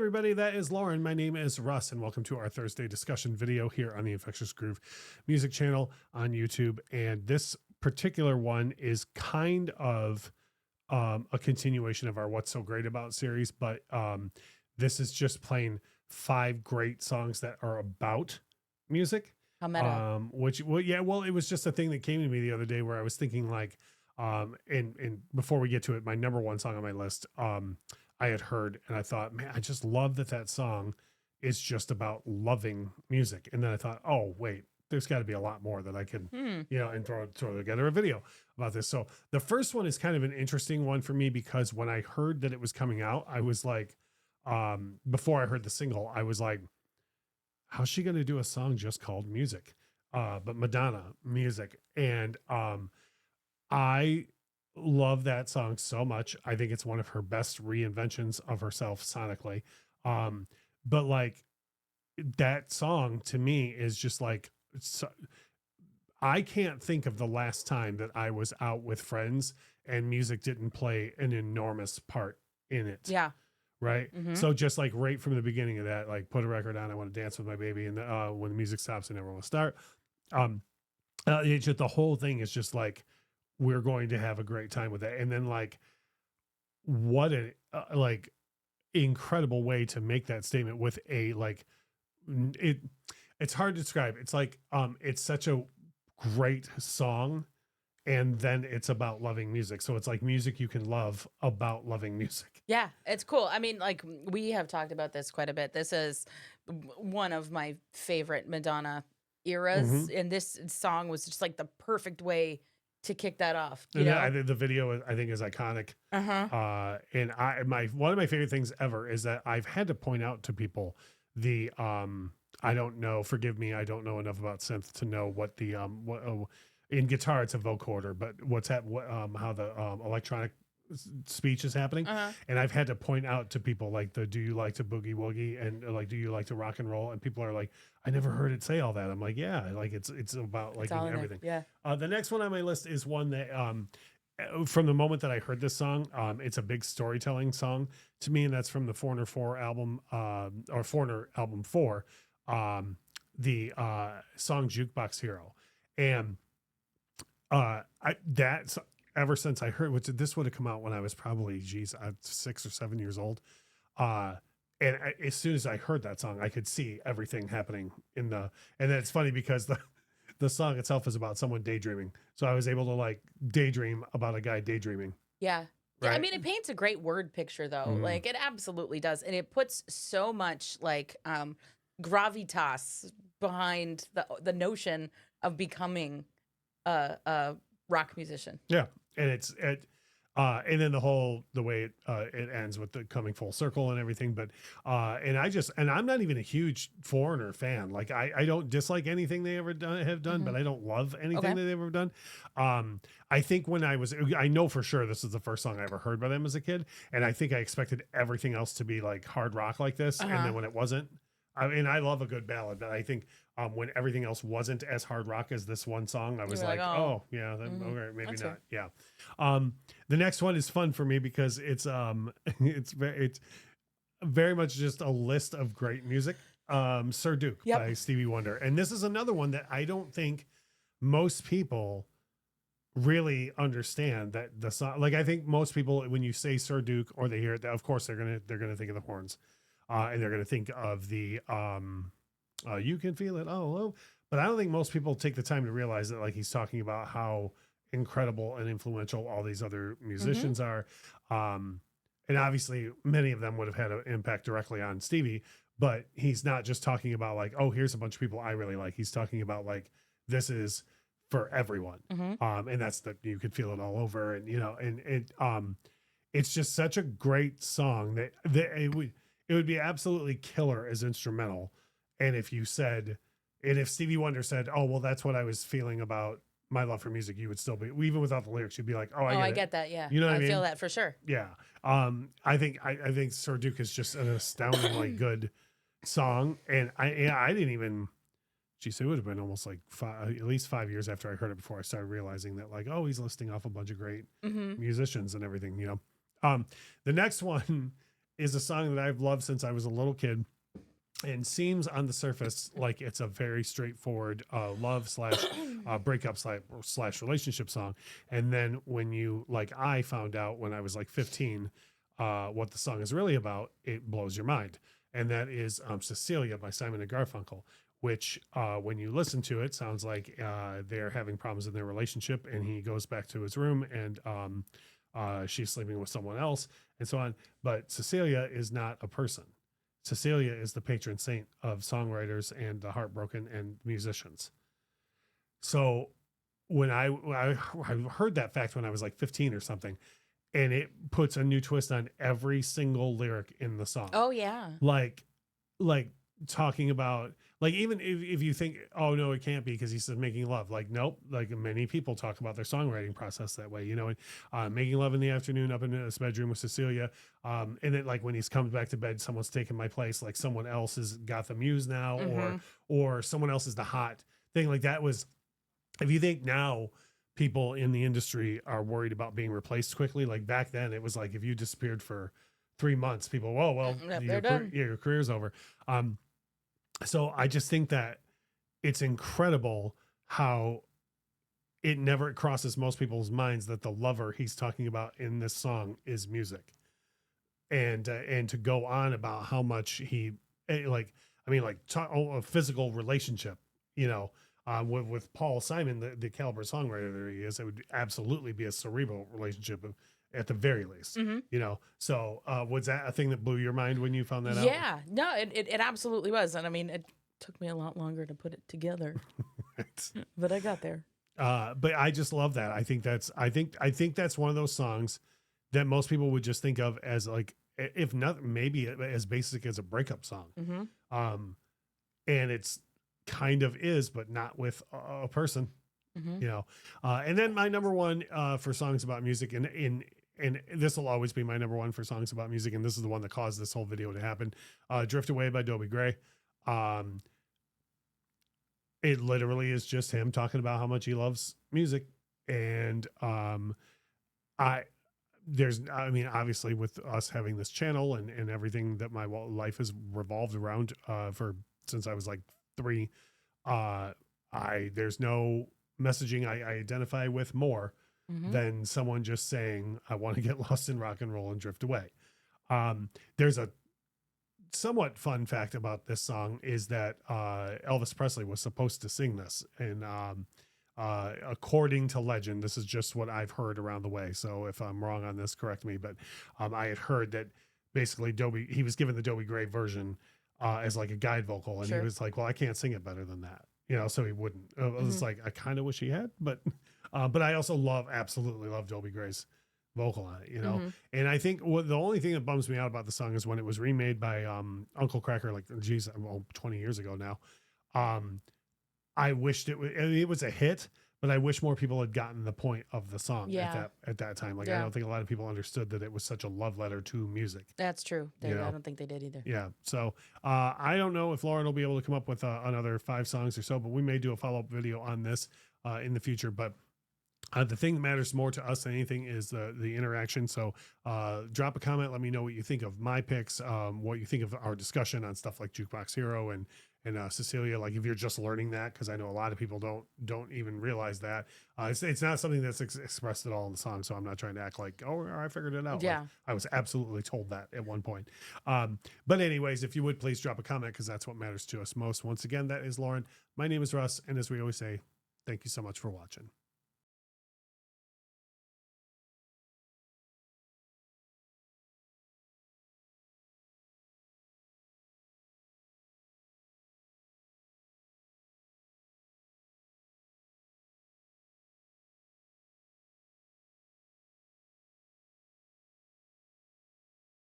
everybody, that is Lauren. My name is Russ, and welcome to our Thursday discussion video here on the Infectious Groove music channel on YouTube. And this particular one is kind of a continuation of our What's So Great About series, but this is just playing 5 great songs that are about music. How meta. Well, it was just a thing that came to me the other day where I was thinking like, and before we get to it, my number one song on my list, I had heard, and I thought, man, I just love that song is just about loving music. And then I thought, oh wait, there's got to be a lot more that I can, and throw together a video about this. So the first one is kind of an interesting one for me because when I heard that it was coming out, I was like, before I heard the single, I was like, how's she going to do a song just called Music? But Madonna, Music. And I love that song so much. I think it's one of her best reinventions of herself sonically. But like that song to me is just like, I can't think of the last time that I was out with friends and music didn't play an enormous part in it. Yeah. Right. Mm-hmm. So just like right from the beginning of that, like put a record on, I want to dance with my baby. And when the music stops, I never want to start. It's just, the whole thing is just like, we're going to have a great time with it. And then like, what a like incredible way to make that statement with a, like, it's hard to describe. It's like, it's such a great song. And then it's about loving music. So it's like music you can love about loving music. Yeah, it's cool. I mean, like we have talked about this quite a bit. This is one of my favorite Madonna eras. Mm-hmm. And this song was just like the perfect way to kick that off. You know? I think the video I think is iconic. And one of my favorite things ever is that I've had to point out to people the I don't know, forgive me, I don't know enough about synth to know what the in guitar it's a vocoder, but how the electronic speech is happening. And I've had to point out to people like do you like to boogie woogie and like do you like to rock and roll, and people are like, I never heard it say all that. I'm like, yeah, like it's about like everything. Yeah. The next one on my list is one that from the moment that I heard this song, it's a big storytelling song to me, and that's from the Foreigner 4 album, or Foreigner album 4, the song Jukebox Hero. And that's ever since I heard, this would have come out when I was probably 6 or 7 years old. As soon as I heard that song, I could see everything happening and then it's funny because the song itself is about someone daydreaming. So I was able to like daydream about a guy daydreaming. Yeah. Right? Yeah. I mean, it paints a great word picture though. Mm-hmm. Like it absolutely does. And it puts so much like, gravitas behind the notion of becoming a rock musician. Yeah. And and then the way it ends with the coming full circle and everything. But, and I'm not even a huge Foreigner fan. Like I don't dislike anything they ever have done, but I don't love anything that they've ever done. I think I know for sure this is the first song I ever heard by them as a kid. And I think I expected everything else to be like hard rock like this. And then when it wasn't, I mean, I love a good ballad, but I think when everything else wasn't as hard rock as this one song, I was like, oh yeah, okay, maybe not. Fair. Yeah. The next one is fun for me because it's very much just a list of great music. Sir Duke by Stevie Wonder. And this is another one that I don't think most people really understand that the song. Like I think most people, when you say Sir Duke or they hear it, of course they're gonna think of the horns. And they're going to think of the, you can feel it. Oh, but I don't think most people take the time to realize that like he's talking about how incredible and influential all these other musicians are. And obviously many of them would have had an impact directly on Stevie, but he's not just talking about like, oh, here's a bunch of people I really like. He's talking about like, this is for everyone. And that's you could feel it all over. And, it's just such a great song that it would be absolutely killer as instrumental. And if Stevie Wonder said, oh, well, that's what I was feeling about my love for music, you would still be, even without the lyrics, you'd be like, oh, I get that. Yeah. You know what I mean? Feel that for sure. Yeah. I think Sir Duke is just an astoundingly good song. And I didn't even, it would have been almost like at least 5 years after I heard it before I started realizing that like, oh, he's listing off a bunch of great musicians and everything, The next one is a song that I've loved since I was a little kid, and seems on the surface like it's a very straightforward love slash breakup slash relationship song. And then when you, like I found out when I was like 15, what the song is really about, it blows your mind. And that is Cecilia by Simon and Garfunkel, which when you listen to it, sounds like they're having problems in their relationship, and he goes back to his room, and she's sleeping with someone else and so on. But Cecilia is not a person. Cecilia is the patron saint of songwriters and the heartbroken and musicians. So when I heard that fact when I was like 15 or something, and it puts a new twist on every single lyric in the song. Oh yeah. Like talking about, like, even if you think, oh no, it can't be because he says making love, like, nope, like many people talk about their songwriting process that way, you know, and making love in the afternoon up in his bedroom with Cecilia, and then like when he's comes back to bed, someone's taken my place, like someone else has got the muse now, or someone else is the hot thing. Like that was, if you think now people in the industry are worried about being replaced quickly, like back then it was like if you disappeared for 3 months, people, oh well, your career's over. So I just think that it's incredible how it never crosses most people's minds that the lover he's talking about in this song is music, and to go on about how much he a physical relationship, you know, with Paul Simon, the caliber songwriter that he is, it would absolutely be a cerebral relationship at the very least, you know? So, was that a thing that blew your mind when you found that out? Yeah, no, it absolutely was. And I mean, it took me a lot longer to put it together, but I got there. But I just love that. I think that's one of those songs that most people would just think of as like, if not maybe as basic as a breakup song. And it's kind of is, but not with a person, you know? And then my number one for songs about music, and this will always be my number one for songs about music, and this is the one that caused this whole video to happen. Drift Away by Dobie Gray. It literally is just him talking about how much he loves music. And obviously with us having this channel and everything that my life has revolved around since I was like 3, there's no messaging I identify with more than someone just saying, I want to get lost in rock and roll and drift away. There's a somewhat fun fact about this song is that Elvis Presley was supposed to sing this. And according to legend, this is just what I've heard around the way, so if I'm wrong on this, correct me, but I had heard that basically he was given the Dobie Gray version as like a guide vocal, and he was like, well, I can't sing it better than that, you know, so he wouldn't. It was like, I kind of wish he had, but I also absolutely love Dobie Gray's vocal on it, you know. And I think the only thing that bums me out about the song is when it was remade by Uncle Kracker, like 20 years ago now. I wished it was a hit, but I wish more people had gotten the point of the song at that time. Like, I don't think a lot of people understood that it was such a love letter to music. That's true. I don't think they did either. Yeah. So I don't know if Lauren will be able to come up with another 5 songs or so, but we may do a follow-up video on this in the future. But the thing that matters more to us than anything is the interaction. So drop a comment. Let me know what you think of my picks, what you think of our discussion on stuff like Jukebox Hero and Cecilia. Like if you're just learning that, because I know a lot of people don't even realize that. It's not something that's expressed at all in the song. So I'm not trying to act like, oh, I figured it out. Yeah. Like, I was absolutely told that at one point. But anyways, if you would please drop a comment, because that's what matters to us most. Once again, that is Lauren. My name is Russ. And as we always say, thank you so much for watching.